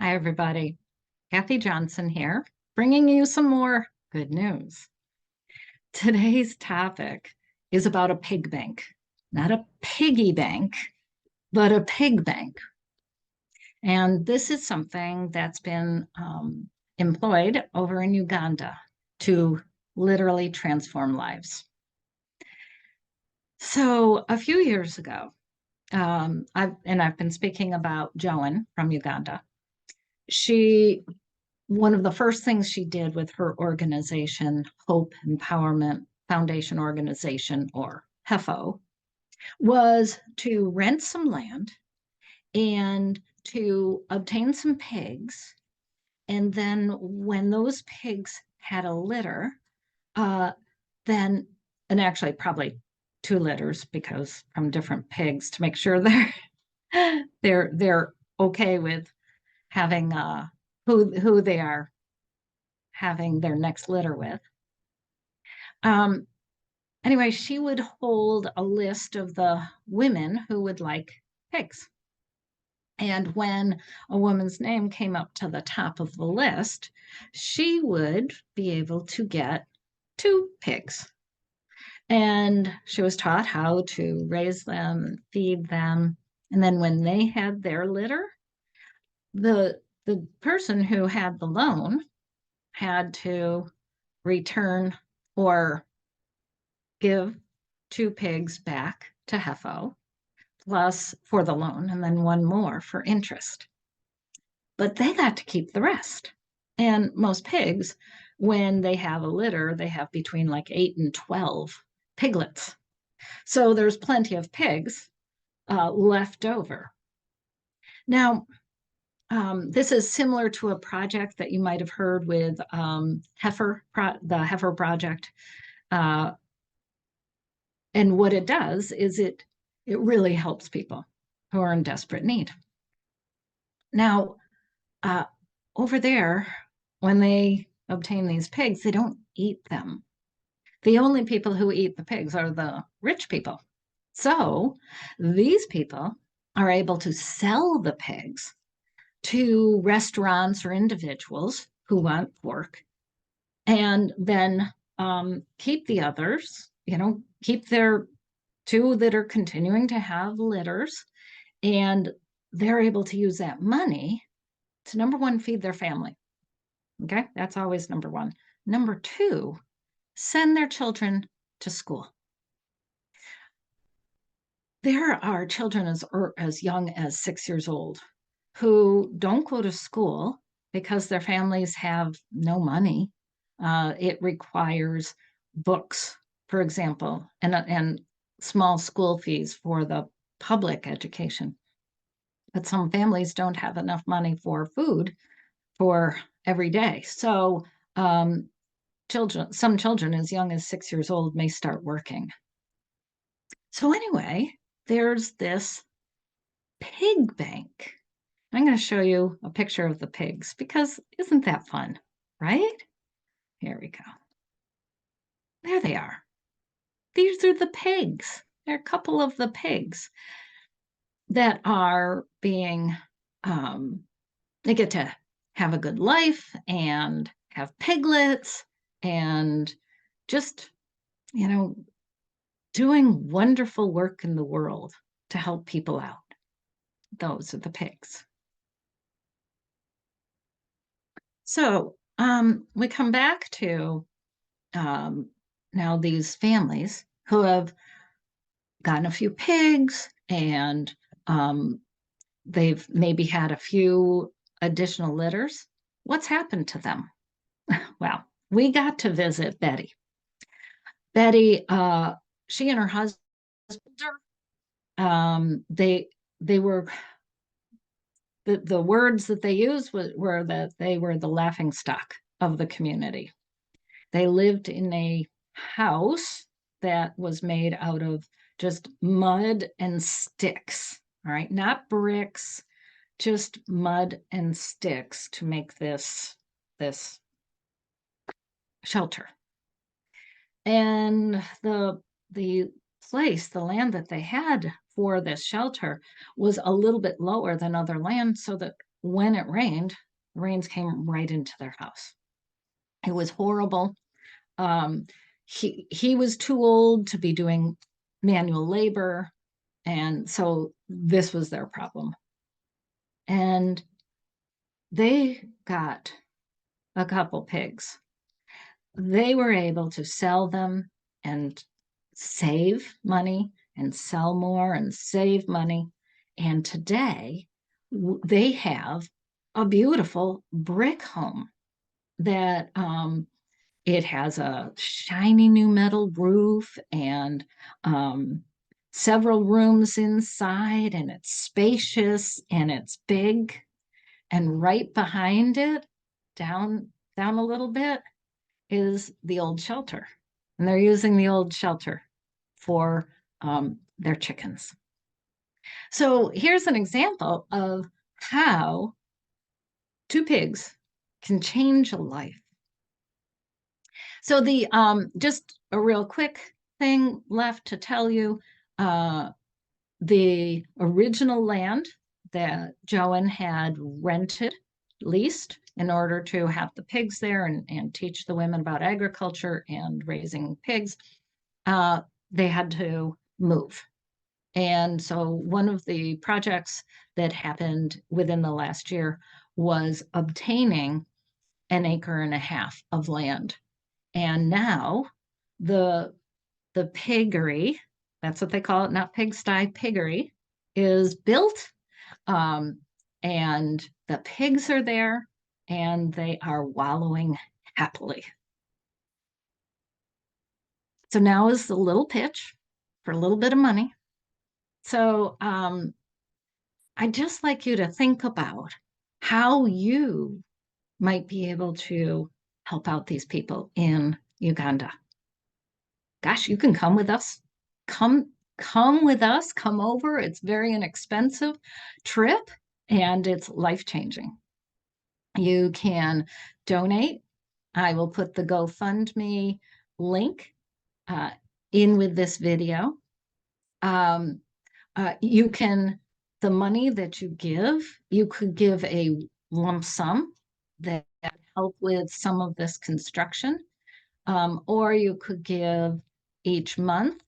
Hi, everybody. Kathy Johnson here, bringing you some more good news. Today's topic is about a pig bank, not a piggy bank, but a pig bank. And this is something that's been employed over in Uganda to literally transform lives. So a few years ago, I've been speaking about Joan from Uganda. She One of the first things she did with her organization, Hope Empowerment Foundation Organization, or HEFO, was to rent some land and to obtain some pigs. And then when those pigs had a litter, uh, then, and actually probably two litters because from different pigs to make sure they're okay with having who they are having their next litter with. Um, anyway, she would hold a list of the women who would like pigs. And when a woman's name came up to the top of the list, she would be able to get two pigs. And she was taught how to raise them, feed them. And then when they had their litter, the person who had the loan had to return or give two pigs back to Hefo, plus for the loan, and then one more for interest. But they got to keep the rest. And most pigs, when they have a litter, they have between like 8 and 12 piglets. So there's plenty of pigs left over. Now, this is similar to a project that you might have heard with the Heifer Project. Uh, and what it does is it really helps people who are in desperate need. Now, uh, over there, when they obtain these pigs, they don't eat them. The only people who eat the pigs are the rich people. So these people are able to sell the pigs to restaurants or individuals who want pork and then keep the others, keep their two that are continuing to have litters, and they're able to use that money to, number one, feed their family. Okay, that's always number one. Number two, send their children to school. There are children as young as 6 years old who don't go to school because their families have no money. It requires books, for example, and small school fees for the public education. But some families don't have enough money for food for every day. So some children as young as 6 years old may start working. So anyway, there's this pig bank. I'm going to show you a picture of the pigs because isn't that fun, right? Here we go. There they are. These are the pigs. They're a couple of the pigs that are being, they get to have a good life and have piglets and just, doing wonderful work in the world to help people out. Those are the pigs. So we come back to now these families who have gotten a few pigs and they've maybe had a few additional litters. What's happened to them? Well, we got to visit Betty. Betty, she and her husband, they were the words that they used were that they were the laughing stock of the community. They lived in a house that was made out of just mud and sticks. All right, not bricks, just mud and sticks to make this shelter. And the place, the land that they had for this shelter was a little bit lower than other land so that when it rained, the rains came right into their house. It was horrible. Um, he was too old to be doing manual labor, and so this was their problem. And they got a couple pigs. They were able to sell them and save money and sell more and save money. And today they have a beautiful brick home that it has a shiny new metal roof and several rooms inside, and it's spacious and it's big. And right behind it, down a little bit, is the old shelter. And they're using the old shelter for their chickens. So here's an example of how two pigs can change a life. So the just a real quick thing left to tell you, the original land that Joan had rented, leased, in order to have the pigs there and teach the women about agriculture and raising pigs, they had to move. And so one of the projects that happened within the last year was obtaining an acre and a half of land. And now the the piggery, that's what they call it, not pigsty, piggery, is built. Um, and the pigs are there and they are wallowing happily. So now is the little pitch for a little bit of money. So I'd just like you to think about how you might be able to help out these people in Uganda. Gosh, you can come with us. Come with us, come over. It's very inexpensive trip and it's life-changing. You can donate. I will put the GoFundMe link uh, in with this video. Um, you can, the money that you give, you could give a lump sum that help with some of this construction, or you could give each month,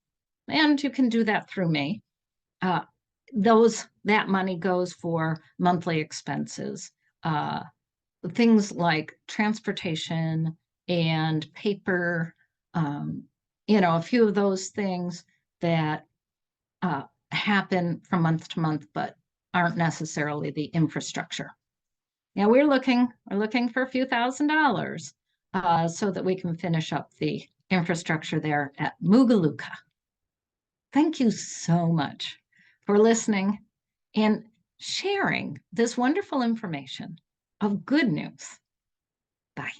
and you can do that through me. Uh, that money goes for monthly expenses, uh, things like transportation and paper, um, a few of those things that happen from month to month, but aren't necessarily the infrastructure. Now we're looking for a few $1,000s so that we can finish up the infrastructure there at Mugaluka. Thank you so much for listening and sharing this wonderful information of good news. Bye.